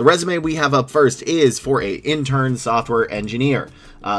The resume we have up first is for a intern software engineer.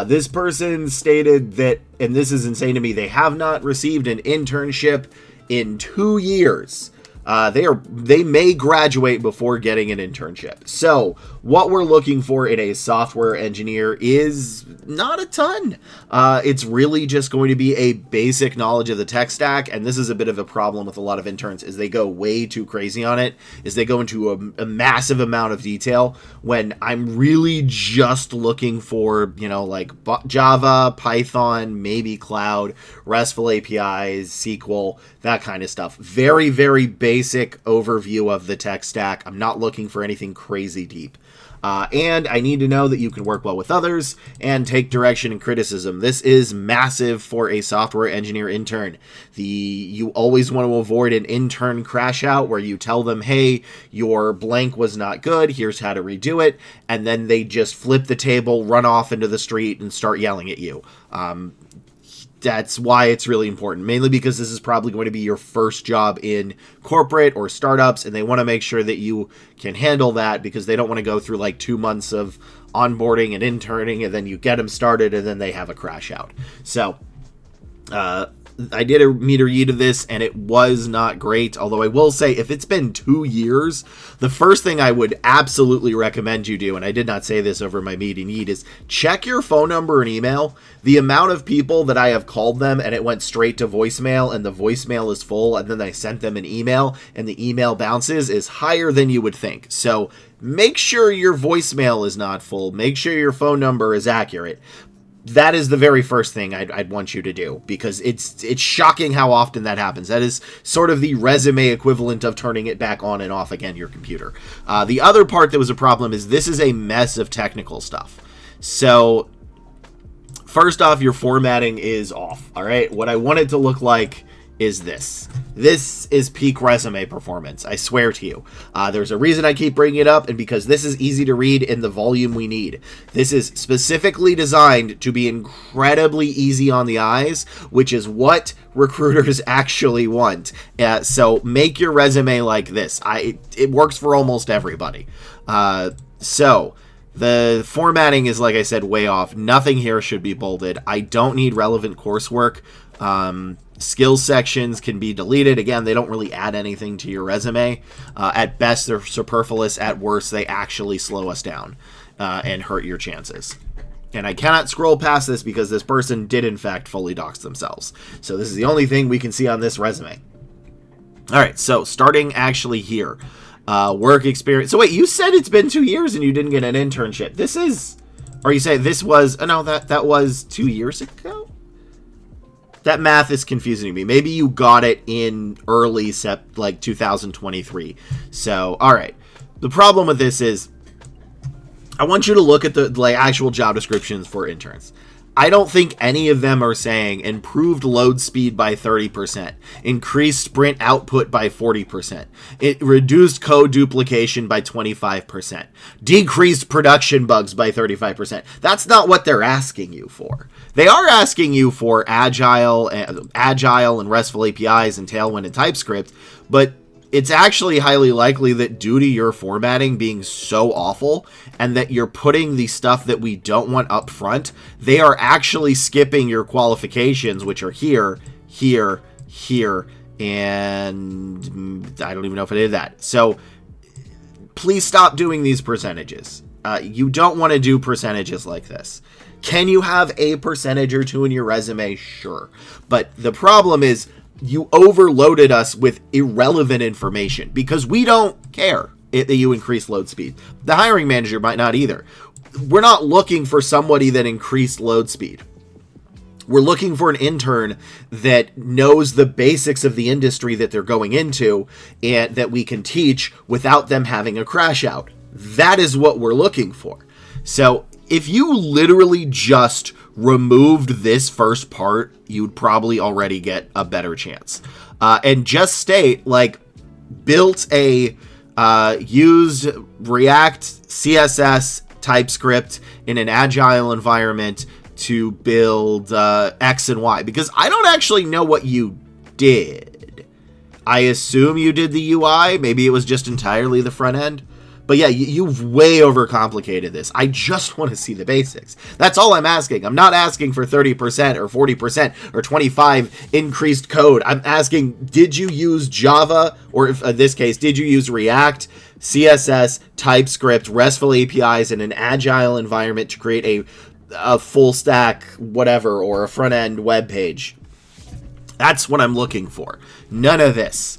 This person stated that, and this is insane to me, they have not received an internship in 2 years. They may graduate before getting an internship. So what we're looking for in a software engineer is not a ton. It's really just going to be a basic knowledge of the tech stack. And this is a bit of a problem with a lot of interns, is they go way too crazy on it, is they go into a massive amount of detail when I'm really just looking for, like Java, Python, maybe cloud, RESTful APIs, SQL, that kind of stuff. Very, very basic overview of the tech stack. I'm not looking for anything crazy deep. And I need to know that you can work well with others and take direction and criticism. This is massive for a software engineer intern. You always want to avoid an intern crash out where you tell them, hey, your blank was not good, here's how to redo it, and then they just flip the table, run off into the street, and start yelling at you. That's why it's really important, mainly because this is probably going to be your first job in corporate or startups, and they want to make sure that you can handle that because they don't want to go through like 2 months of onboarding and interning, and then you get them started, and then they have a crash out. So, I did a meter read of this, and it was not great, although I will say, if it's been 2 years, the first thing I would absolutely recommend you do, and I did not say this over my meeting need, is check your phone number and email. The amount of people that I have called them, and it went straight to voicemail, and the voicemail is full, and then I sent them an email, and the email bounces, is higher than you would think. So make sure your voicemail is not full. Make sure your phone number is accurate. That is the very first thing I'd want you to do, because it's shocking how often that happens. That is sort of the resume equivalent of turning it back on and off again, your computer. The other part that was a problem is this is a mess of technical stuff. So first off, your formatting is off. All right. What I want it to look like is this. This is peak resume performance. I swear to you. There's a reason I keep bringing it up, and because this is easy to read in the volume we need. This is specifically designed to be incredibly easy on the eyes, which is what recruiters actually want. So make your resume like this. It works for almost everybody. So the formatting is, like I said, way off. Nothing here should be bolded. I don't need relevant coursework. Skills sections can be deleted. Again, they don't really add anything to your resume. At best, they're superfluous. At worst, they actually slow us down and hurt your chances. And I cannot scroll past this because this person did, in fact, fully dox themselves. So this is the only thing we can see on this resume. All right, so starting actually here. Work experience. So wait, you said it's been 2 years and you didn't get an internship. This is... Or you say this was... no, that was 2 years ago? That math is confusing to me. Maybe you got it in early 2023. So, all right. The problem with this is I want you to look at the actual job descriptions for interns. I don't think any of them are saying improved load speed by 30%, increased sprint output by 40%, it reduced code duplication by 25%, decreased production bugs by 35%. That's not what they're asking you for. They are asking you for agile and RESTful APIs and Tailwind and TypeScript, but it's actually highly likely that due to your formatting being so awful and that you're putting the stuff that we don't want up front, they are actually skipping your qualifications, which are here, here, here, and I don't even know if I did that. So please stop doing these percentages. You don't want to do percentages like this. Can you have a percentage or two in your resume? Sure. But the problem is you overloaded us with irrelevant information because we don't care that you increase load speed. The hiring manager might not either. We're not looking for somebody that increased load speed. We're looking for an intern that knows the basics of the industry that they're going into and that we can teach without them having a crash out. That is what we're looking for. So if you literally just removed this first part, you'd probably already get a better chance. And just state, built a used React, CSS, TypeScript in an agile environment to build X and Y. Because I don't actually know what you did. I assume you did the UI. Maybe it was just entirely the front end. But yeah, you've way overcomplicated this. I just want to see the basics. That's all I'm asking. I'm not asking for 30% or 40% or 25 increased code. I'm asking, did you use Java, or if, in this case, did you use React, CSS, TypeScript, RESTful APIs in an agile environment to create a full stack whatever, or a front end web page? That's what I'm looking for. None of this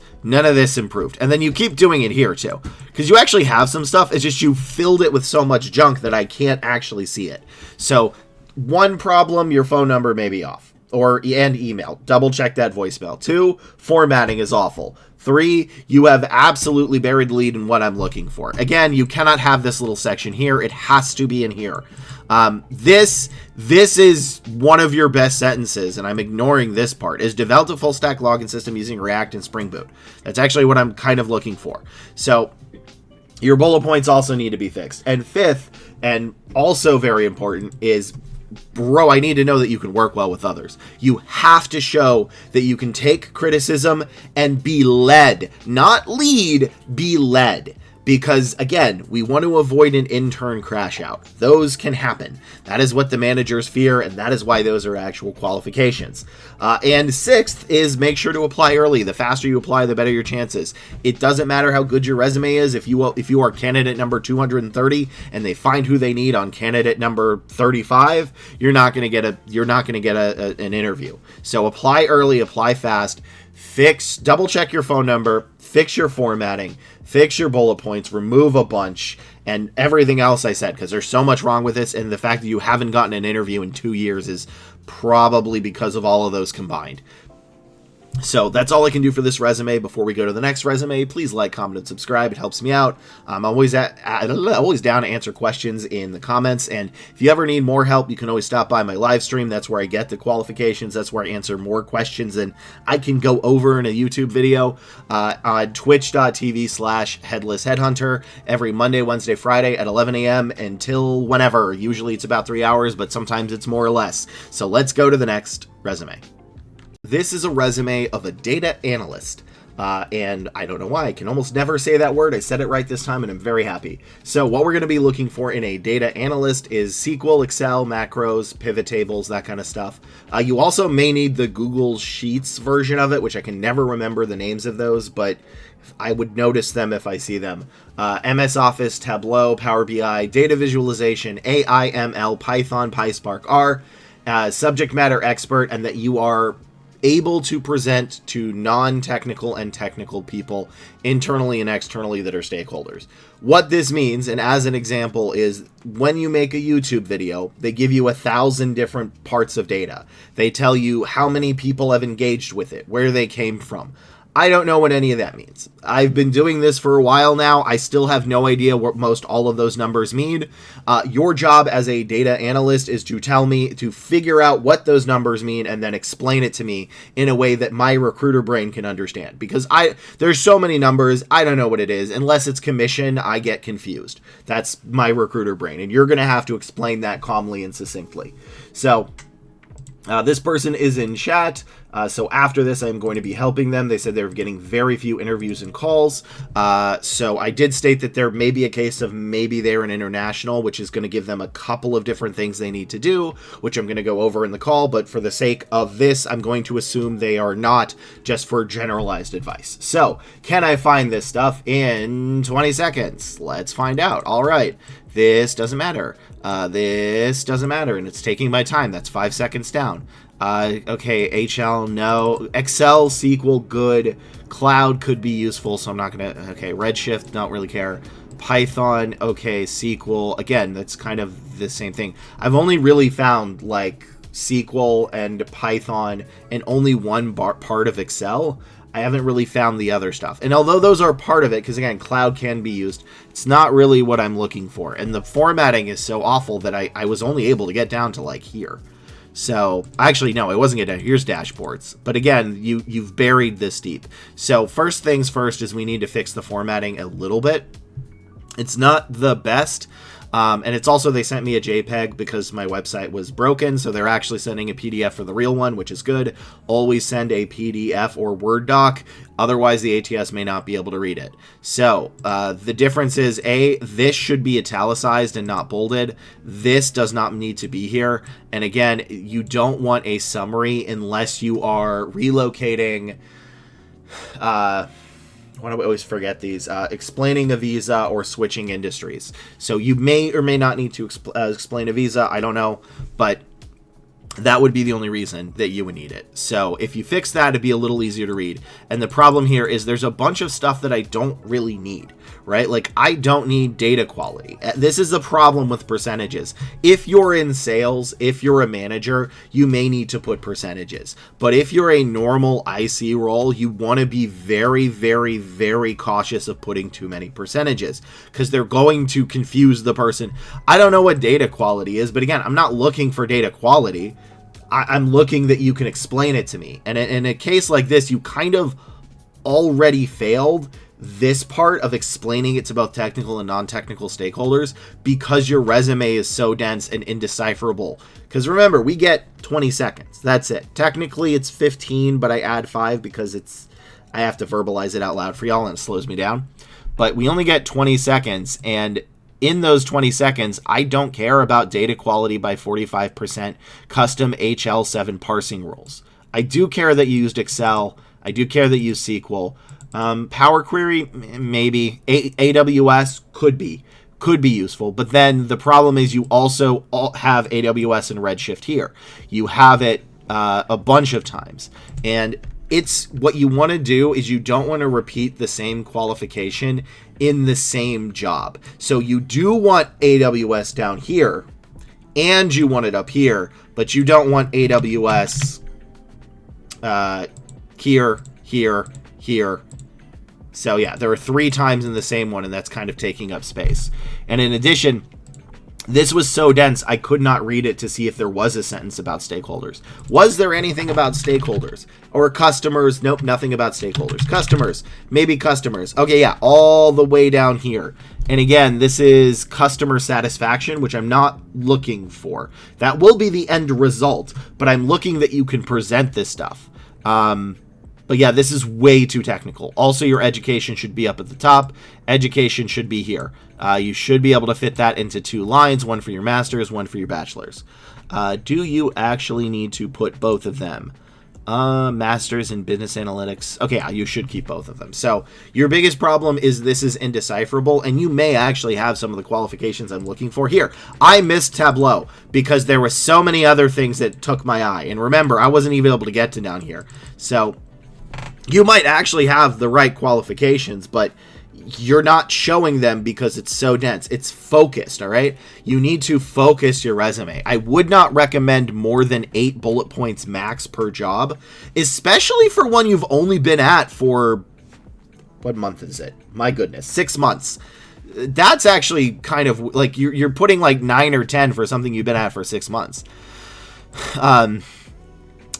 improved. And then you keep doing it here too, because you actually have some stuff. It's just you filled it with so much junk that I can't actually see it. So one problem, your phone number may be off, and email. Double check that voicemail. 2, formatting is awful. 3, you have absolutely buried the lead in what I'm looking for. Again, you cannot have this little section here. It has to be in here. This is one of your best sentences, and I'm ignoring this part, is developed a full stack login system using React and Spring Boot. That's actually what I'm kind of looking for. So your bullet points also need to be fixed. And 5th, and also very important, is, bro, I need to know that you can work well with others. You have to show that you can take criticism and be led, not lead, be led. Because, again, we want to avoid an intern crash out. Those can happen. That is what the managers fear, and that is why those are actual qualifications. And 6th is make sure to apply early. The faster you apply, the better your chances. It doesn't matter how good your resume is. If you are candidate number 230 and they find who they need on candidate number 35, you're not going to get an interview. So apply early, apply fast. Double check your phone number, fix your formatting, fix your bullet points, remove a bunch, and everything else I said, because there's so much wrong with this, and the fact that you haven't gotten an interview in 2 years is probably because of all of those combined. So that's all I can do for this resume. Before we go to the next resume, please like, comment, and subscribe. It helps me out. I'm always down to answer questions in the comments. And if you ever need more help, you can always stop by my live stream. That's where I get the qualifications. That's where I answer more questions than I can go over in a YouTube video on twitch.tv/headlessheadhunter every Monday, Wednesday, Friday at 11 a.m. until whenever. Usually it's about 3 hours, but sometimes it's more or less. So let's go to the next resume. This is a resume of a data analyst, and I don't know why. I can almost never say that word. I said it right this time, and I'm very happy. So what we're going to be looking for in a data analyst is SQL, Excel, macros, pivot tables, that kind of stuff. You also may need the Google Sheets version of it, which I can never remember the names of those, but I would notice them if I see them. MS Office, Tableau, Power BI, data visualization, AI, ML, Python, PySpark, R, subject matter expert, and that you are able to present to non-technical and technical people internally and externally that are stakeholders. What this means, and as an example, is when you make a YouTube video, they give you 1,000 different parts of data. They tell you how many people have engaged with it, where they came from. I don't know what any of that means. I've been doing this for a while now. I still have no idea what most all of those numbers mean. Your job as a data analyst is to tell me, to figure out what those numbers mean and then explain it to me in a way that my recruiter brain can understand. Because there's so many numbers, I don't know what it is. Unless it's commission, I get confused. That's my recruiter brain. And you're going to have to explain that calmly and succinctly. So this person is in chat. So after this, I'm going to be helping them. They said they're getting very few interviews and calls. So I did state that there may be a case of maybe they're an international, which is going to give them a couple of different things they need to do, which I'm going to go over in the call. But for the sake of this, I'm going to assume they are not, just for generalized advice. So can I find this stuff in 20 seconds? Let's find out. All right. This doesn't matter. This doesn't matter. And it's taking my time. That's 5 seconds down. Okay, HL, no. Excel, SQL, good. Cloud could be useful, so I'm not going to... Okay, Redshift, don't really care. Python, okay, SQL. Again, that's kind of the same thing. I've only really found, like, SQL and Python and only one part of Excel. I haven't really found the other stuff. And although those are part of it, because, again, cloud can be used, it's not really what I'm looking for. And the formatting is so awful that I was only able to get down to, like, here. So, actually, no, it wasn't getting down. Here's dashboards. But again, you've buried this deep. So, first things first is we need to fix the formatting a little bit. It's not the best. And it's also, they sent me a JPEG because my website was broken, so they're actually sending a PDF for the real one, which is good. Always send a PDF or Word doc, otherwise the ATS may not be able to read it. So the difference is, this should be italicized and not bolded. This does not need to be here. And again, you don't want a summary unless you are relocating. Why do I always forget these? Explaining a visa or switching industries. So you may or may not need to explain a visa. I don't know, but that would be the only reason that you would need it. So if you fix that, it'd be a little easier to read. And the problem here is there's a bunch of stuff that I don't really need, right? Like, I don't need data quality. This is the problem with percentages. If you're in sales, if you're a manager, you may need to put percentages. But if you're a normal IC role, you want to be very, very, very cautious of putting too many percentages, because they're going to confuse the person. I don't know what data quality is, but again, I'm not looking for data quality. I'm looking that you can explain it to me. And in a case like this, you kind of already failed this part of explaining it to both technical and non-technical stakeholders because your resume is so dense and indecipherable. Because remember, we get 20 seconds. That's it. Technically, it's 15, but I add 5 because I have to verbalize it out loud for y'all and it slows me down. But we only get 20 seconds, and in those 20 seconds, I don't care about data quality by 45%, custom HL7 parsing rules. I do care that you used Excel. I do care that you used SQL. Power Query, maybe. AWS could be useful. But then the problem is you also have AWS and Redshift here. You have it a bunch of times. And it's what you want to do is you don't want to repeat the same qualification in the same job. So you do want AWS down here and you want it up here, but you don't want AWS here, here, here. So yeah, there are 3 times in the same one, and that's kind of taking up space. And in addition, this was so dense, I could not read it to see if there was a sentence about stakeholders. Was there anything about stakeholders? Or customers? Nope, nothing about stakeholders. Customers, maybe customers. Okay, yeah, all the way down here. And again, this is customer satisfaction, which I'm not looking for. That will be the end result, but I'm looking that you can present this stuff. But yeah, this is way too technical. Also, your education should be up at the top. Education should be here. You should be able to fit that into 2 lines, one for your master's, one for your bachelor's. Do you actually need to put both of them? Master's in business analytics. Okay, yeah, you should keep both of them. So your biggest problem is this is indecipherable, and you may actually have some of the qualifications I'm looking for here. I missed Tableau because there were so many other things that took my eye. And remember, I wasn't even able to get to down here. So you might actually have the right qualifications, but you're not showing them because it's so dense. It's focused, all right? You need to focus your resume. I would not recommend more than 8 bullet points max per job, especially for one you've only been at for, what month is it? My goodness, 6 months. That's actually kind of like you're putting like 9 or 10 for something you've been at for 6 months.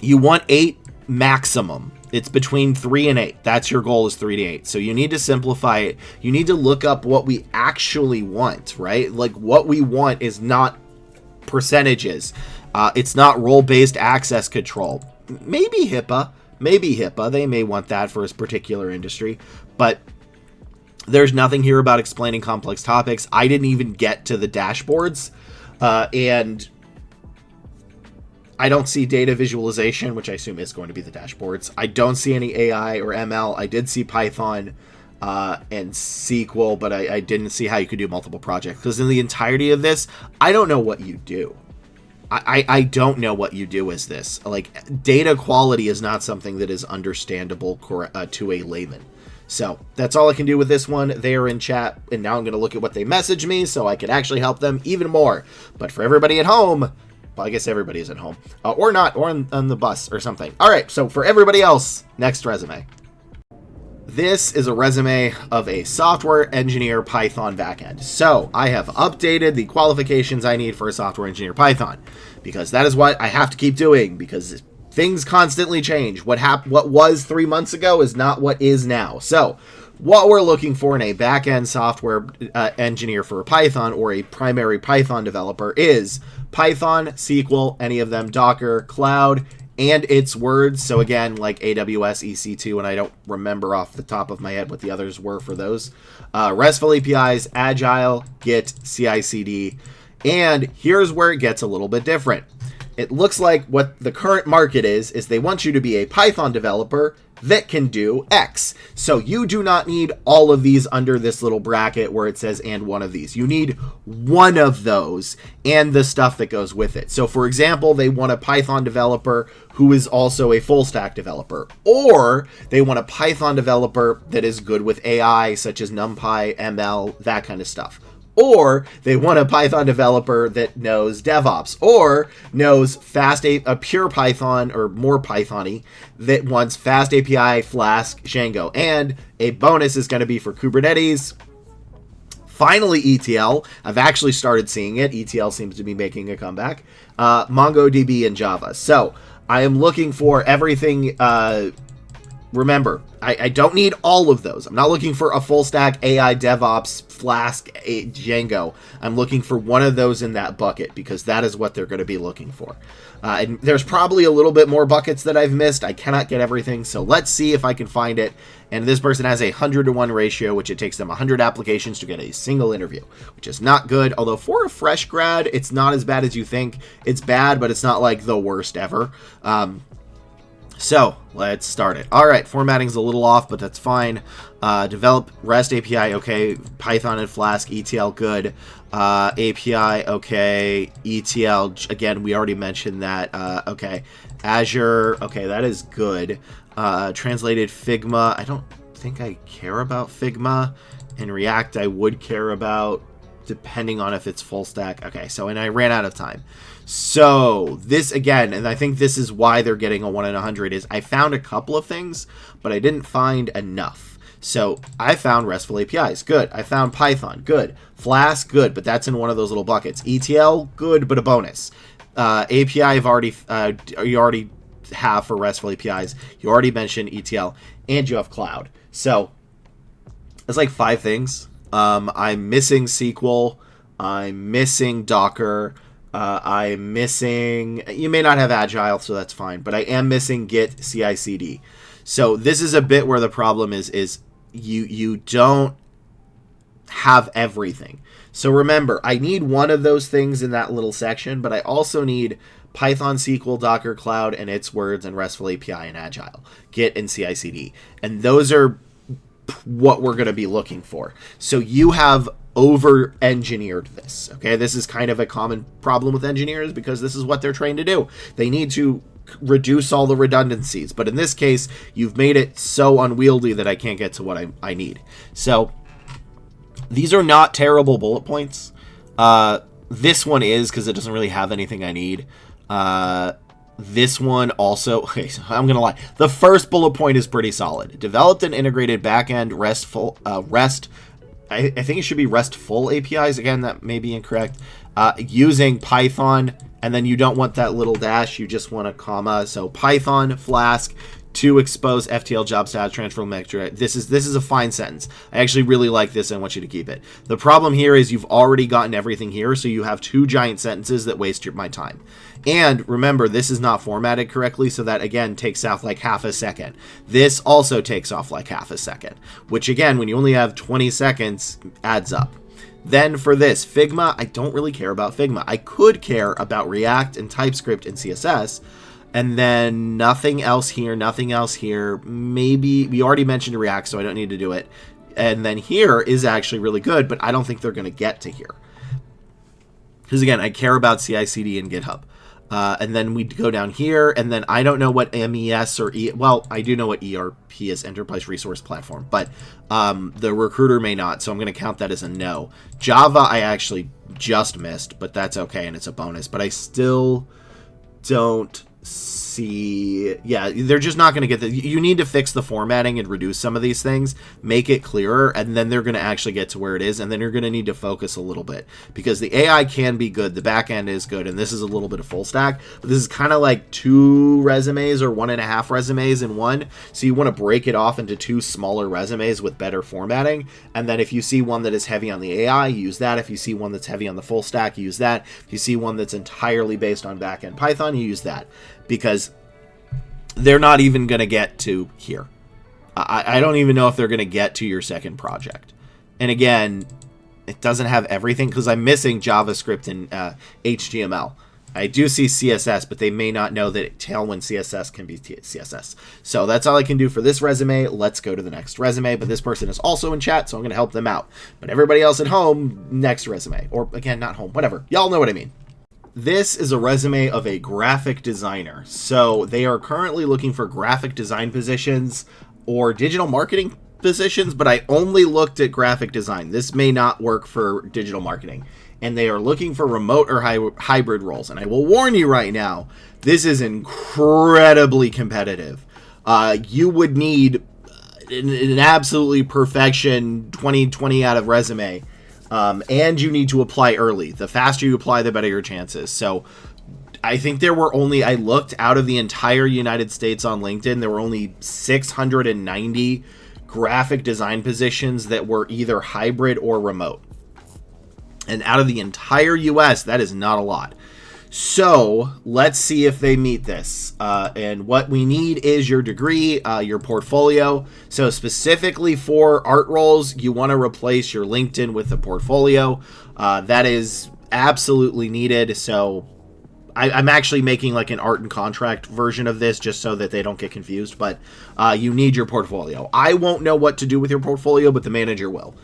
You want 8 maximum. It's between 3 and 8. That's your goal, is 3 to 8. So you need to simplify it. You need to look up what we actually want, right? Like, what we want is not percentages. It's not role-based access control. Maybe HIPAA. Maybe HIPAA. They may want that for a particular industry. But there's nothing here about explaining complex topics. I didn't even get to the dashboards. And I don't see data visualization, which I assume is going to be the dashboards. I don't see any AI or ML. I did see Python and SQL, but I didn't see how you could do multiple projects. Because in the entirety of this, I don't know what you do. I don't know what you do as this. Like, data quality is not something that is understandable to a layman. So that's all I can do with this one. They are in chat, and now I'm going to look at what they messaged me so I can actually help them even more. But for everybody at home, well, I guess everybody is at home. Or not, or on the bus or something. All right, so for everybody else, next resume. This is a resume of a software engineer Python backend. So I have updated the qualifications I need for a software engineer Python, because that is what I have to keep doing, because things constantly change. What was 3 months ago is not what is now. So what we're looking for in a back-end software engineer for Python or a primary Python developer is Python, SQL, any of them, Docker, Cloud, and its words. So again, like AWS, EC2, and I don't remember off the top of my head what the others were for those. RESTful APIs, Agile, Git, CI/CD. And here's where it gets a little bit different. It looks like what the current market is they want you to be a Python developer that can do X. So you do not need all of these under this little bracket where it says and one of these. You need one of those and the stuff that goes with it. So for example, they want a Python developer who is also a full stack developer, or they want a Python developer that is good with AI such as NumPy, ML, that kind of stuff. Or they want a Python developer that knows DevOps or knows a pure Python or more Python-y that wants Fast API, Flask, Django. And a bonus is going to be for Kubernetes. Finally, ETL. I've actually started seeing it. ETL seems to be making a comeback. MongoDB and Java. So I am looking for everything. Remember, I don't need all of those. I'm not looking for a full stack AI, DevOps, Flask, Django. I'm looking for one of those in that bucket because that is what they're going to be looking for. And there's probably a little bit more buckets that I've missed. I cannot get everything, so let's see if I can find it. And this person has a 100-to-1 ratio, which it takes them 100 applications to get a single interview, which is not good. Although for a fresh grad, it's not as bad as you think. It's bad, but it's not like the worst ever. So let's start it. All right, formatting's a little off, but that's fine. Develop REST API, okay. Python and Flask, ETL, good. API, okay. ETL, again, we already mentioned that. Okay. Azure, okay, that is good. Translated Figma, I don't think I care about Figma. In React, I would care about, depending on if it's full stack. Okay, so, and I ran out of time. So this again, and I think this is why they're getting a 1 in 100, is I found a couple of things, but I didn't find enough. So I found RESTful APIs, good. I found Python, good. Flask, good, but that's in one of those little buckets. ETL, good, but a bonus. API, you already have for RESTful APIs. You already mentioned ETL, and you have Cloud. So it's like 5 things. I'm missing SQL. I'm missing Docker. I'm missing, you may not have Agile, so that's fine, but I am missing Git, CI/CD. So this is a bit where the problem is you don't have everything. So remember, I need one of those things in that little section, but I also need Python, SQL, Docker, Cloud, and its words, and RESTful API and Agile, Git, and CI/CD. And those are what we're going to be looking for. So you have over-engineered this, okay? This is kind of a common problem with engineers because this is what they're trained to do. They need to reduce all the redundancies, but in this case, you've made it so unwieldy that I can't get to what I need. So these are not terrible bullet points. This one is because it doesn't really have anything I need. This one also, okay, so I'm going to lie. The first bullet point is pretty solid. Developed and integrated backend REST. I think it should be RESTful APIs. Again, that may be incorrect. Using Python, and then you don't want that little dash. You just want a comma. So Python, Flask, to expose FTL job status transfer metric. This is a fine sentence. I actually really like this and I want you to keep it. The problem here is you've already gotten everything here, so you have 2 giant sentences that waste my time. And remember, this is not formatted correctly, so that again takes off like half a second. This also takes off like half a second, which again, when you only have 20 seconds, adds up. Then for this, Figma, I don't really care about Figma. I could care about React and TypeScript and CSS, and then nothing else here, nothing else here. Maybe, we already mentioned React, so I don't need to do it. And then here is actually really good, but I don't think they're going to get to here. Because again, I care about CI/CD and GitHub. And then we go down here, and then I don't know what MES or well, I do know what ERP is, Enterprise Resource Platform, but the recruiter may not, so I'm going to count that as a no. Java, I actually just missed, but that's okay, and it's a bonus. But I still don't see, yeah, they're just not going to get the, you need to fix the formatting and reduce some of these things, make it clearer, and then they're going to actually get to where it is, and then you're going to need to focus a little bit, because the AI can be good, the back end is good, and this is a little bit of full stack, but this is kind of like 2 resumes or 1.5 resumes in one, so you want to break it off into 2 smaller resumes with better formatting, and then if you see one that is heavy on the AI, use that. If you see one that's heavy on the full stack, use that. If you see one that's entirely based on back-end Python, you use that. Because they're not even going to get to here. I don't even know if they're going to get to your second project. And again, it doesn't have everything because I'm missing JavaScript and HTML. I do see CSS, but they may not know that Tailwind CSS can be CSS. So that's all I can do for this resume. Let's go to the next resume. But this person is also in chat, so I'm going to help them out. But everybody else at home, next resume. Or again, not home, whatever. Y'all know what I mean. This is a resume of a graphic designer. So they are currently looking for graphic design positions or digital marketing positions, but I only looked at graphic design. This may not work for digital marketing. And they are looking for remote or hybrid roles. And I will warn you right now, this is incredibly competitive. You would need an absolutely perfection 20 out of resume. And you need to apply early. The faster you apply, the better your chances. So I think there were only, I looked out of the entire United States on LinkedIn, there were only 690 graphic design positions that were either hybrid or remote. And out of the entire US, that is not a lot. So let's see if they meet this. And what we need is your degree, your portfolio. So specifically for art roles, you want to replace your LinkedIn with a portfolio. That is absolutely needed. So I'm actually making like an art and contract version of this just so that they don't get confused, but you need your portfolio. I won't know what to do with your portfolio, but the manager will.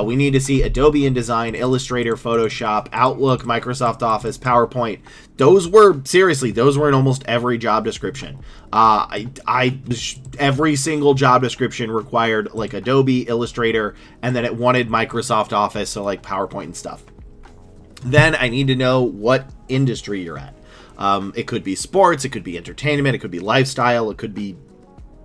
We need to see Adobe InDesign, Illustrator, Photoshop, Outlook, Microsoft Office, PowerPoint. Those were in almost every job description. Every single job description required like Adobe, Illustrator, and then it wanted Microsoft Office, so like PowerPoint and stuff. Then I need to know what industry you're at. It could be sports, it could be entertainment, it could be lifestyle, it could be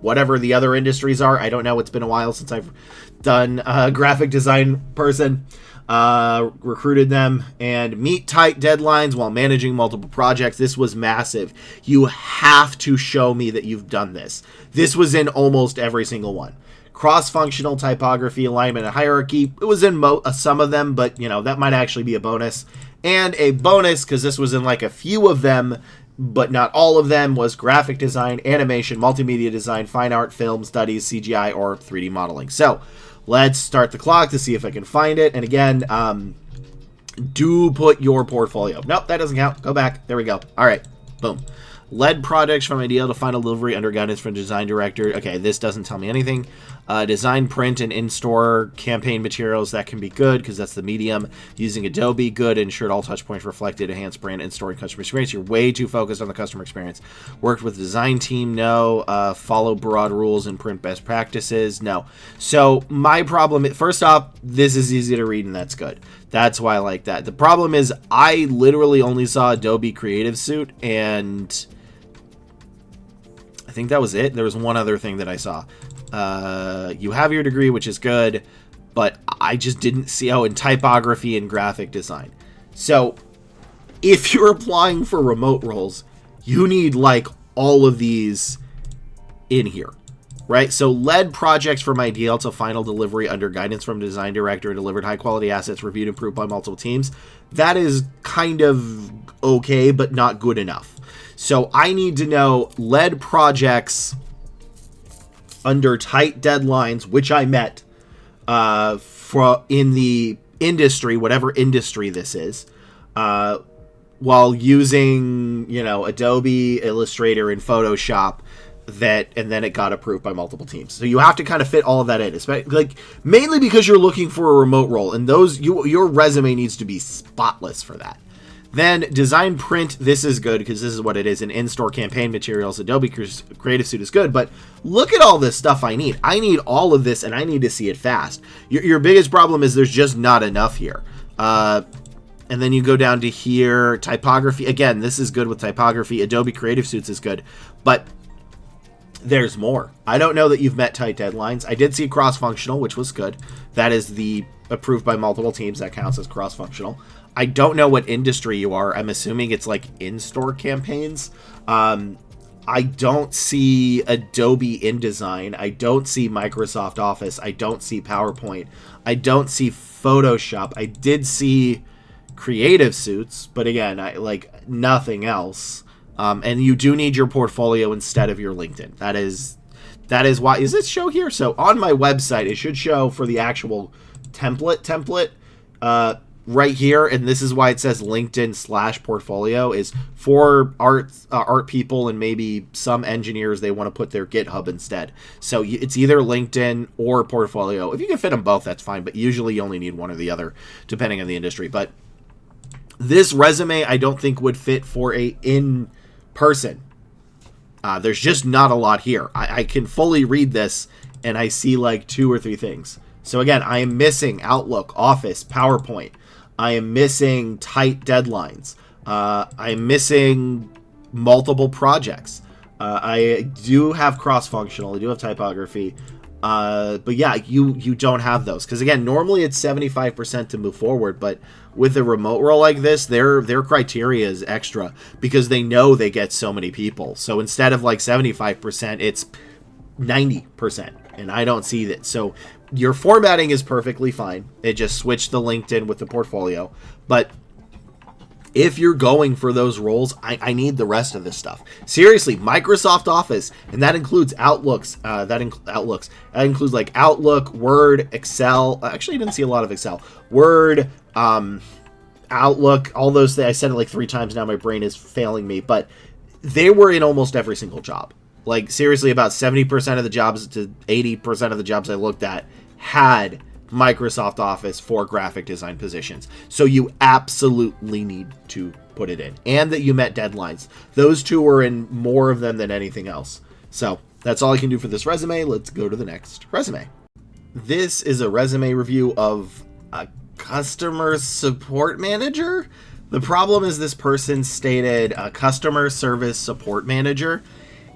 whatever the other industries are. I don't know. It's been a while since I've done a graphic design person. Recruited them, and meet tight deadlines while managing multiple projects. This was massive. You have to show me that you've done this. This was in almost every single one. Cross-functional typography, alignment, and hierarchy. It was in some of them, but, that might actually be a bonus. And a bonus, because this was in like a few of them, but not all of them, was graphic design, animation, multimedia design, fine art, film, studies, CGI, or 3D modeling. So, let's start the clock to see if I can find it. And again, do put your portfolio. Nope, that doesn't count. Go back. There we go. All right. Boom. Led projects from idea to final delivery under guidance from design director. Okay, this doesn't tell me anything. Design, print, and in-store campaign materials. That can be good because that's the medium. Using Adobe, good. Ensured all touch points reflected, enhanced brand, in-store, and customer experience. You're way too focused on the customer experience. Worked with design team, no. Follow broad rules and print best practices, no. So my problem, first off, this is easy to read and that's good. That's why I like that. The problem is I literally only saw Adobe Creative Suite, and I think that was it. There was one other thing that I saw. You have your degree, which is good, but I just didn't see, in typography and graphic design. So if you're applying for remote roles, you need like all of these in here, right? So led projects from idea to final delivery under guidance from design director, delivered high quality assets, reviewed and approved by multiple teams. That is kind of okay, but not good enough. So I need to know led projects under tight deadlines, which I met in the industry, whatever industry this is, while using, Adobe, Illustrator, and Photoshop, and then it got approved by multiple teams. So you have to kind of fit all of that in, mainly because you're looking for a remote role, and your resume needs to be spotless for that. Then design, print, this is good because this is what it is. In in-store campaign materials, Adobe Creative Suite is good, but look at all this stuff I need. I need all of this, and I need to see it fast. Your biggest problem is there's just not enough here. And then you go down to here, typography. Again, this is good with typography. Adobe Creative Suites is good, but there's more. I don't know that you've met tight deadlines. I did see cross-functional, which was good. That is the approved by multiple teams. That counts as cross-functional. I don't know what industry you are. I'm assuming it's like in-store campaigns. I don't see Adobe InDesign. I don't see Microsoft Office. I don't see PowerPoint. I don't see Photoshop. I did see Creative Suites, but again, I like nothing else. And you do need your portfolio instead of your LinkedIn. That is why. Is this show here? So on my website, it should show for the actual template right here, and this is why it says LinkedIn/portfolio is for art people and maybe some engineers. They want to put their GitHub instead. So it's either LinkedIn or portfolio. If you can fit them both, that's fine. But usually you only need one or the other, depending on the industry. But this resume, I don't think would fit for a in-person. There's just not a lot here. I can fully read this, and I see like 2 or 3 things. So again, I am missing Outlook, Office, PowerPoint. I am missing tight deadlines. I am missing multiple projects. I do have cross-functional. I do have typography. But yeah, you don't have those. Because again, normally it's 75% to move forward, but with a remote role like this, their criteria is extra because they know they get so many people. So instead of like 75%, it's 90%. And I don't see that. So your formatting is perfectly fine. It just switched the LinkedIn with the portfolio. But if you're going for those roles, I need the rest of this stuff. Seriously, Microsoft Office, and that includes Outlooks. That includes like Outlook, Word, Excel. Actually, I didn't see a lot of Excel. Word, Outlook, all those things. I said it like 3 times now. My brain is failing me. But they were in almost every single job. Like, seriously, about 70% of the jobs to 80% of the jobs I looked at had Microsoft Office for graphic design positions. So you absolutely need to put it in. And that you met deadlines. Those 2 were in more of them than anything else. So that's all I can do for this resume. Let's go to the next resume. This is a resume review of a customer support manager. The problem is this person stated a customer service support manager.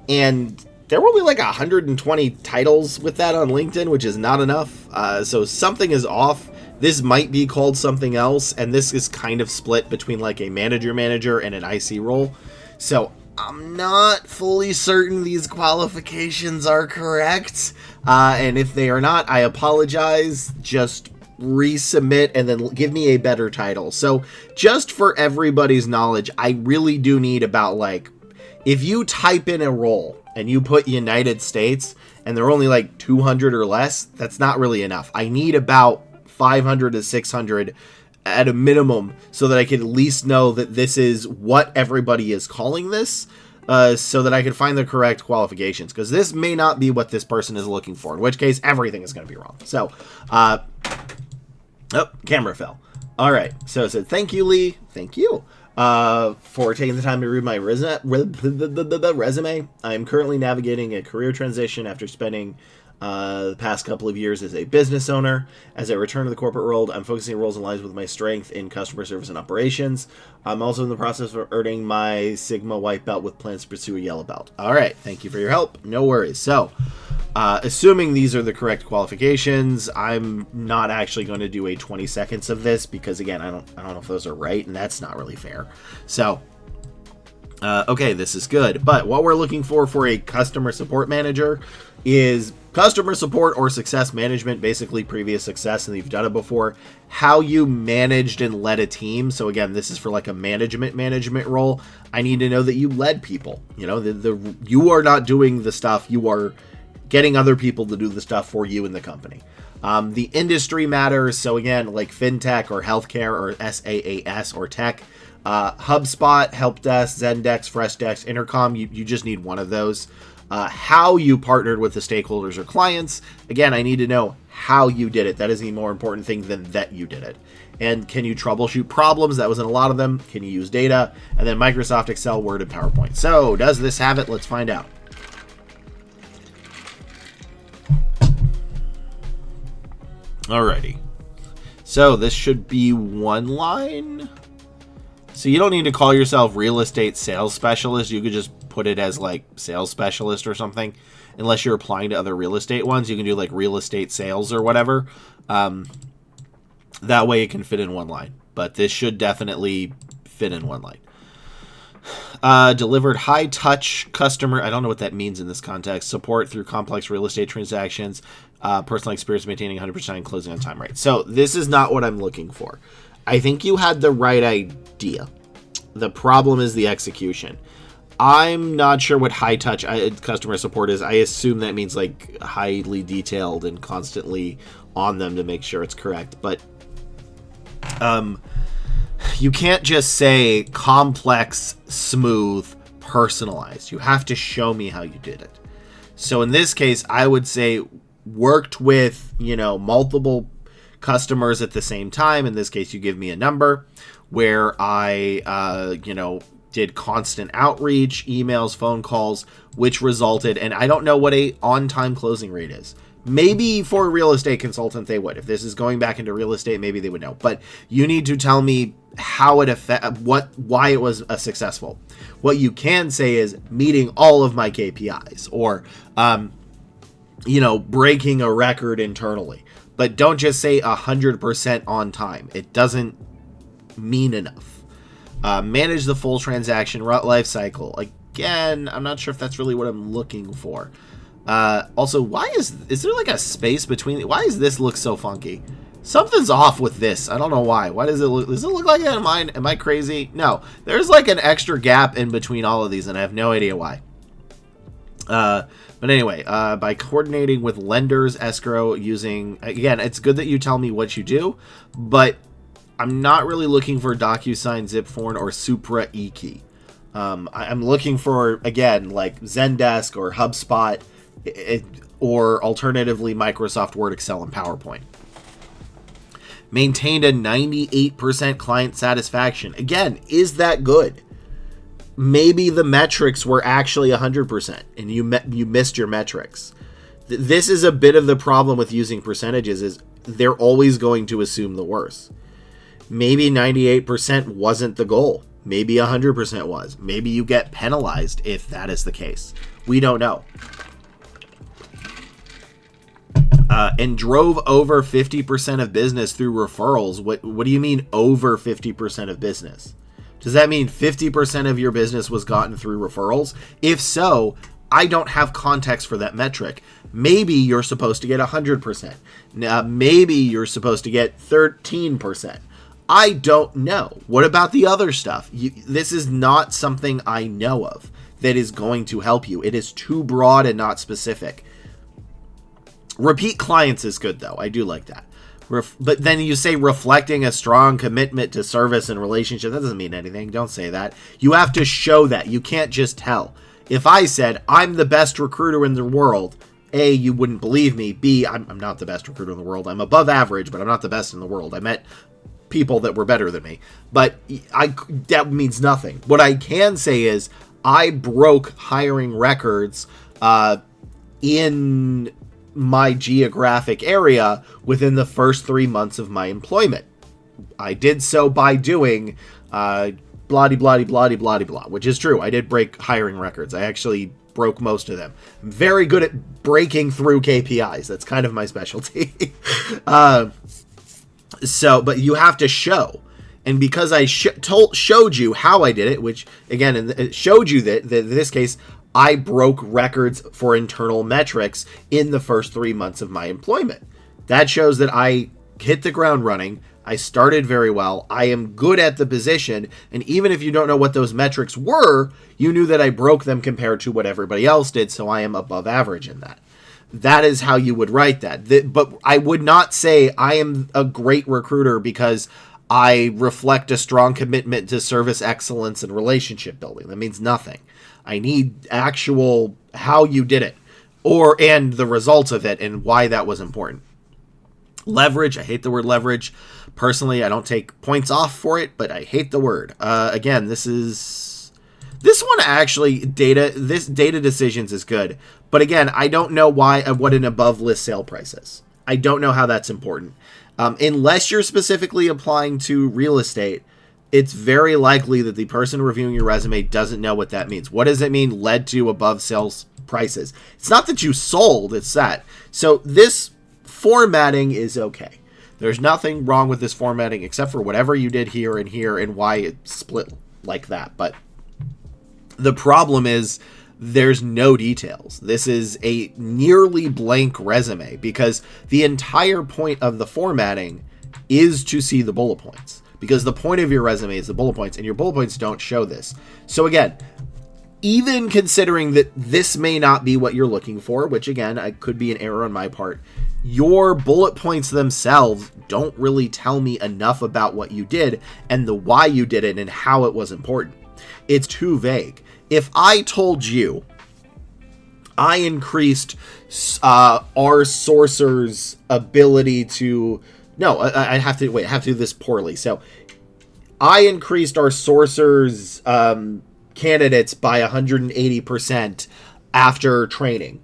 And there will be like 120 titles with that on LinkedIn, which is not enough. So something is off. This might be called something else. And this is kind of split between like a manager and an IC role. So I'm not fully certain these qualifications are correct. And if they are not, I apologize. Just resubmit and then give me a better title. So just for everybody's knowledge, I really do need about like, if you type in a role and you put United States and they're only like 200 or less, that's not really enough. I need about 500 to 600 at a minimum so that I can at least know that this is what everybody is calling this, so that I can find the correct qualifications. Because this may not be what this person is looking for, in which case everything is going to be wrong. So, oh, camera fell. All right. So it said, thank you, Lee. Thank you. For taking the time to read my resume. I'm currently navigating a career transition after spending the past couple of years as a business owner. As I return to the corporate world, I'm focusing on roles and lines with my strength in customer service and operations. I'm also in the process of earning my Sigma white belt with plans to pursue a yellow belt. All right, thank you for your help. No worries. So, assuming these are the correct qualifications, I'm not actually going to do a 20 seconds of this because, again, I don't know if those are right, and that's not really fair. So, okay, this is good. But what we're looking for a customer support manager is customer support or success management, basically previous success, and you've done it before. How you managed and led a team. So again, this is for like a management role. I need to know that you led people. You know, you are not doing the stuff. You are getting other people to do the stuff for you in the company. The industry matters. So again, like fintech or healthcare or SaaS or tech. HubSpot, Helpdesk, Zendesk, Freshdesk, Intercom. You just need one of those. How you partnered with the stakeholders or clients. Again, I need to know how you did it. That is the more important thing than that you did it. And can you troubleshoot problems? That was in a lot of them. Can you use data? And then Microsoft Excel, Word, and PowerPoint. So does this have it? Let's find out. Alrighty. So this should be one line. So you don't need to call yourself real estate sales specialist. You could just put it as like sales specialist or something. Unless you're applying to other real estate ones, you can do like real estate sales or whatever. That way it can fit in one line. But this should definitely fit in one line. Delivered high-touch customer, I don't know what that means in this context, support through complex real estate transactions, personal experience maintaining 100% and closing on time. Right. So this is not what I'm looking for. I think you had the right idea. The problem is the execution. I'm not sure what high-touch customer support is. I assume that means like highly detailed and constantly on them to make sure it's correct. But you can't just say complex, smooth, personalized. You have to show me how you did it. So in this case, I would say worked with, multiple customers at the same time. In this case, you give me a number where I, did constant outreach, emails, phone calls, which resulted, and I don't know what a on-time closing rate is. Maybe for a real estate consultant, they would. If this is going back into real estate, maybe they would know. But you need to tell me how it why it was successful. What you can say is meeting all of my KPIs or, breaking a record internally. But don't just say 100% on time. It doesn't mean enough. Manage the full transaction life cycle. Again, I'm not sure if that's really what I'm looking for. Also, why is there like a space between? Why does this look so funky? Something's off with this. I don't know why. Why does it look like that in mine? Am I crazy? No, there's like an extra gap in between all of these, and I have no idea why. But anyway, by coordinating with lenders, escrow, using, again, it's good that you tell me what you do, but I'm not really looking for DocuSign, ZipForm, or Supra eKey. I'm looking for, again, like Zendesk or HubSpot, or alternatively Microsoft Word, Excel, and PowerPoint. Maintained a 98% client satisfaction. Again, is that good? Maybe the metrics were actually 100% and you missed your metrics. This is a bit of the problem with using percentages, is they're always going to assume the worst. Maybe 98% wasn't the goal. Maybe 100% was. Maybe you get penalized if that is the case. We don't know. And drove over 50% of business through referrals. What do you mean over 50% of business? Does that mean 50% of your business was gotten through referrals? If so, I don't have context for that metric. Maybe you're supposed to get 100%. Maybe you're supposed to get 13%. I don't know. What about the other stuff? This is not something I know of that is going to help you. It is too broad and not specific. Repeat clients is good, though. I do like that. But then you say reflecting a strong commitment to service and relationship. That doesn't mean anything. Don't say that. You have to show that. You can't just tell. If I said, I'm the best recruiter in the world, A, you wouldn't believe me. B, I'm not the best recruiter in the world. I'm above average, but I'm not the best in the world. I met people that were better than me. But that means nothing. What I can say is I broke hiring records in my geographic area within the first 3 months of my employment. I did so by doing blah-de-blah-de-blah-de-blah-de-blah, which is true. I did break hiring records. I actually broke most of them. I'm very good at breaking through KPIs. That's kind of my specialty. But you have to show. And because I showed you how I did it, which, again, it showed you that in this case, I broke records for internal metrics in the first 3 months of my employment. That shows that I hit the ground running. I started very well. I am good at the position. And even if you don't know what those metrics were, you knew that I broke them compared to what everybody else did. So I am above average in that. That is how you would write that. But I would not say I am a great recruiter because I reflect a strong commitment to service excellence and relationship building. That means nothing. I need actual how you did it and the results of it and why that was important. Leverage. I hate the word leverage. Personally, I don't take points off for it, but I hate the word. Again, this one actually, data decisions is good. But again, I don't know what an above list sale price is. I don't know how that's important. Unless you're specifically applying to real estate, it's very likely that the person reviewing your resume doesn't know what that means. What does it mean, led to above sales prices? It's not that you sold, it's that. So this formatting is okay. There's nothing wrong with this formatting except for whatever you did here and why it split like that. But the problem is there's no details. This is a nearly blank resume because the entire point of the formatting is to see the bullet points. Because the point of your resume is the bullet points, and your bullet points don't show this. So again, even considering that this may not be what you're looking for, which again, could be an error on my part, your bullet points themselves don't really tell me enough about what you did and the why you did it and how it was important. It's too vague. If I told you I increased our sourcer's ability to... No, I have to do this poorly. So I increased our sourcer's candidates by 180% after training.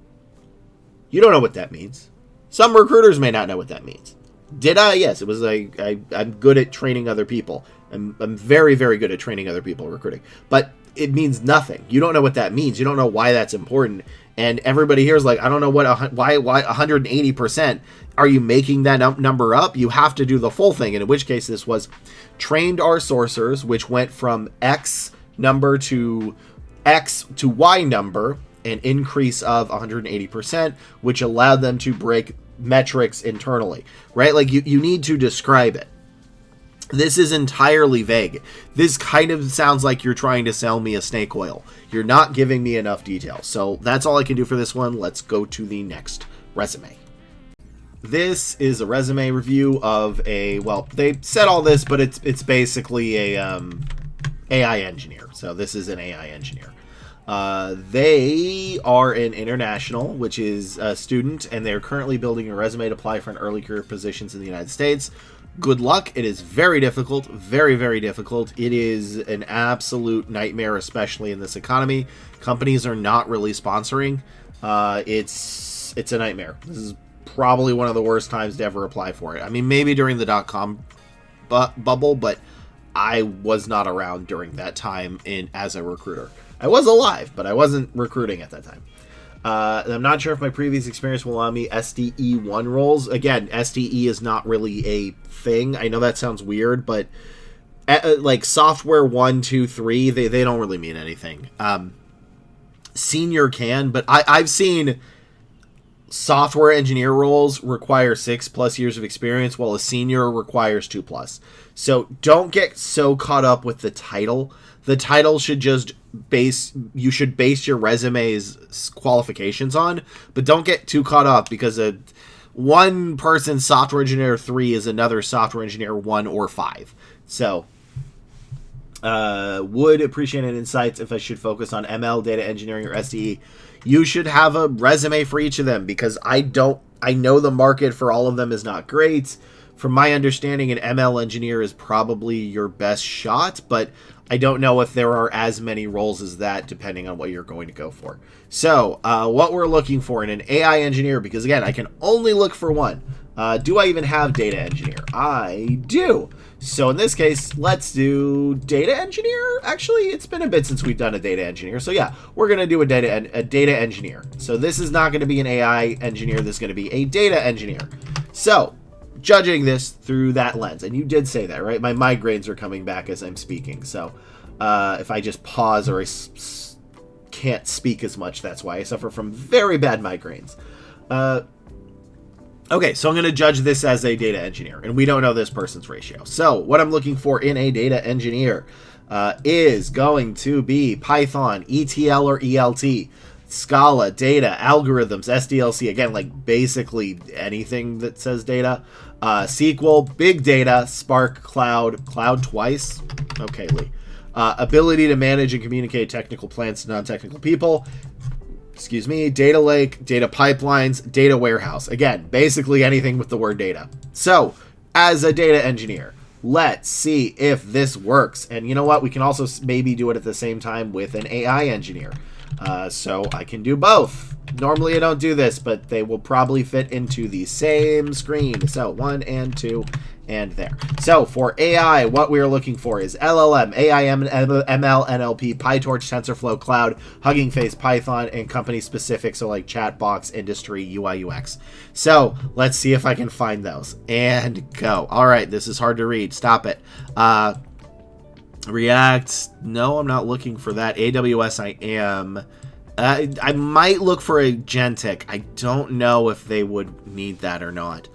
You don't know what that means. Some recruiters may not know what that means. Did I? Yes, it was I'm good at training other people. I'm very, very good at training other people recruiting. But it means nothing. You don't know what that means. You don't know why that's important. And everybody here is like, I don't know why 180%. Are you making that number up? You have to do the full thing. And in which case this was trained our sourcers, which went from X number to X to Y number, an increase of 180%, which allowed them to break metrics internally, right? Like you need to describe it. This is entirely vague. This kind of sounds like you're trying to sell me a snake oil. You're not giving me enough detail. So that's all I can do for this one. Let's go to the next resume. This is a resume review of they said all this, but it's basically a AI engineer. So this is an AI engineer. They are an international, which is a student, and they're currently building a resume to apply for an early career positions in the United States. Good luck. It is very difficult. Very, very difficult. It is an absolute nightmare, especially in this economy. Companies are not really sponsoring. It's a nightmare. This is probably one of the worst times to ever apply for it. I mean, maybe during the .com bubble, but I was not around during that time as a recruiter. I was alive, but I wasn't recruiting at that time. I'm not sure if my previous experience will allow me SDE1 roles. Again, SDE is not really a thing. I know that sounds weird, but like software 1, 2, 3, they don't really mean anything. Senior can, but I've seen software engineer roles require 6+ years of experience, while a senior requires 2+. So don't get so caught up with the title. The title should just you should base your resume's qualifications on, but don't get too caught up because one person software engineer 3 is another software engineer 1 or 5. So would appreciate an insights if I should focus on ML, data engineering, or SDE. You should have a resume for each of them because I know the market for all of them is not great. From my understanding, an ML engineer is probably your best shot, but I don't know if there are as many roles as that depending on what you're going to go for. So what we're looking for in an AI engineer, because again, I can only look for one. Do I even have data engineer? I do. So in this case, let's do data engineer. Actually, it's been a bit since we've done a data engineer. So yeah, we're going to do a data engineer. So this is not going to be an AI engineer. This is going to be a data engineer. So judging this through that lens, and you did say that, right? My migraines are coming back as I'm speaking. So if I just pause or I can't speak as much, that's why I suffer from very bad migraines. Okay, so I'm going to judge this as a data engineer, and we don't know this person's ratio. So what I'm looking for in a data engineer is going to be Python, ETL or ELT, Scala, data, algorithms, SDLC, again, like basically anything that says data, SQL, big data, Spark, Cloud twice, okay, Lee. Ability to manage and communicate technical plans to non-technical people, data lake, data pipelines, data warehouse. Again, basically anything with the word data. So, as a data engineer, let's see if this works. And you know what? We can also maybe do it at the same time with an AI engineer. So I can do both. Normally I don't do this, but they will probably fit into the same screen. So 1 and 2 and there. So for AI, what we are looking for is LLM, AI, ML, NLP, PyTorch, TensorFlow, Cloud, Hugging Face, Python, and company specific, so like chatbox, industry, UI, UX. So let's see if I can find those. And go. All right, this is hard to read. Stop it. React, no, I'm not looking for that. AWS, I am. I might look for Agentic. I don't know if they would need that or not.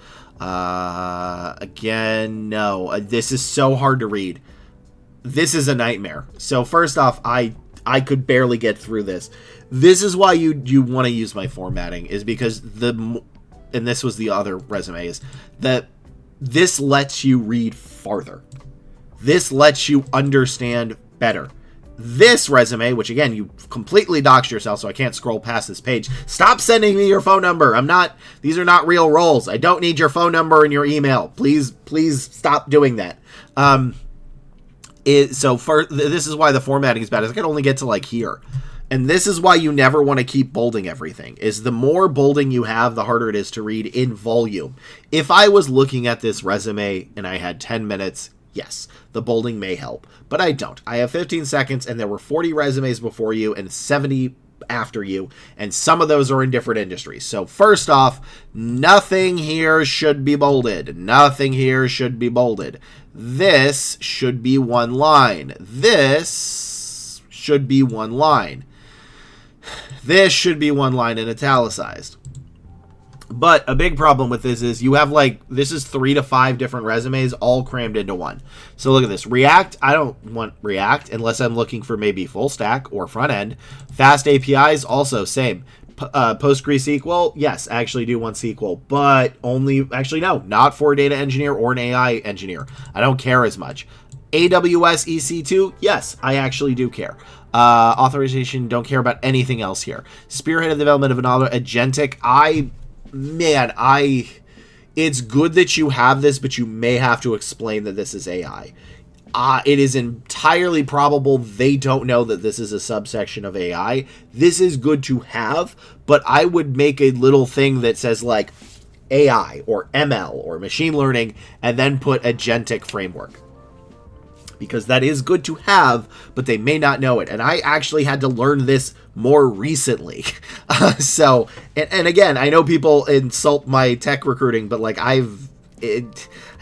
Again, no. This is so hard to read. This is a nightmare. So first off, I could barely get through this. This is why you want to use my formatting, is because and this was the other resume, is that this lets you read farther. This lets you understand better. This resume, which again, you completely doxed yourself, so I can't scroll past this page. Stop sending me your phone number. These are not real roles. I don't need your phone number and your email. Please stop doing that. This is why the formatting is bad. I can only get to like here. And this is why you never want to keep bolding everything, is the more bolding you have, the harder it is to read in volume. If I was looking at this resume and I had 10 minutes, yes, the bolding may help, but I don't. I have 15 seconds, and there were 40 resumes before you and 70 after you, and some of those are in different industries. So first off, nothing here should be bolded. Nothing here should be bolded. This should be one line. This should be one line. This should be one line and italicized. But a big problem with this is you have this is 3 to 5 different resumes all crammed into one. So look at this. React, I don't want React unless I'm looking for maybe full stack or front end. Fast APIs, also same. PostgreSQL, yes, I actually do want SQL, but not for a data engineer or an AI engineer. I don't care as much. AWS EC2, yes, I actually do care. Authorization, don't care about anything else here. Spearheaded development of another agentic, it's good that you have this, but you may have to explain that this is AI. It is entirely probable they don't know that this is a subsection of AI. This is good to have, but I would make a little thing that says like AI or ML or machine learning and then put agentic framework. Because that is good to have, but they may not know it. And I actually had to learn this more recently. And again, I know people insult my tech recruiting, but I'm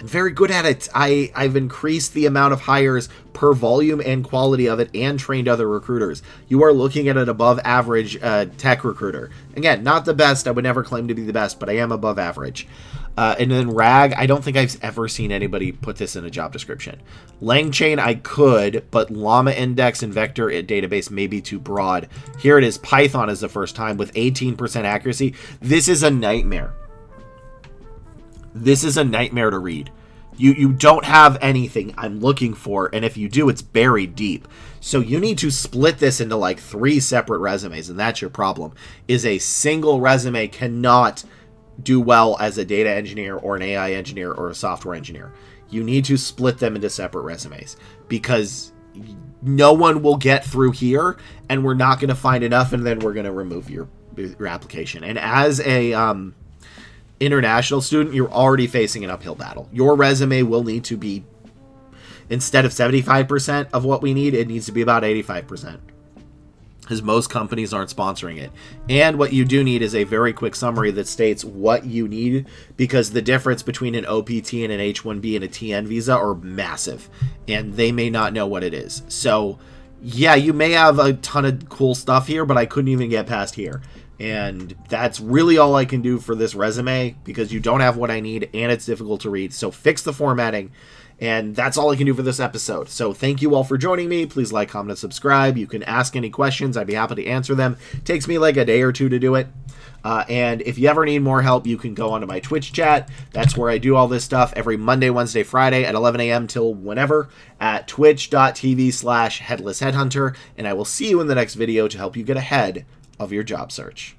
very good at it. I've increased the amount of hires per volume and quality of it and trained other recruiters. You are looking at an above average tech recruiter. Again, not the best. I would never claim to be the best, but I am above average. And then RAG, I don't think I've ever seen anybody put this in a job description. LangChain, I could, but Llama Index and Vector database may be too broad. Here it is. Python is the first time with 18% accuracy. This is a nightmare. This is a nightmare to read. You don't have anything I'm looking for, and if you do, it's buried deep. So you need to split this into 3 separate resumes, and that's your problem. Is a single resume cannot do well as a data engineer or an AI engineer or a software engineer. You need to split them into separate resumes, because no one will get through here, and we're not going to find enough, and then we're going to remove your application. And as a international student, you're already facing an uphill battle. Your resume will need to be, instead of 75% of what we need, it needs to be about 85%. Because most companies aren't sponsoring it. And what you do need is a very quick summary that states what you need, because the difference between an OPT and an H-1B and a TN visa are massive, and they may not know what it is. So yeah, you may have a ton of cool stuff here, but I couldn't even get past here. And that's really all I can do for this resume, because you don't have what I need and it's difficult to read. So fix the formatting. And that's all I can do for this episode. So thank you all for joining me. Please like, comment, and subscribe. You can ask any questions. I'd be happy to answer them. It takes me a day or two to do it. And if you ever need more help, you can go onto my Twitch chat. That's where I do all this stuff every Monday, Wednesday, Friday at 11 a.m. till whenever at twitch.tv/headlessheadhunter. And I will see you in the next video to help you get ahead of your job search.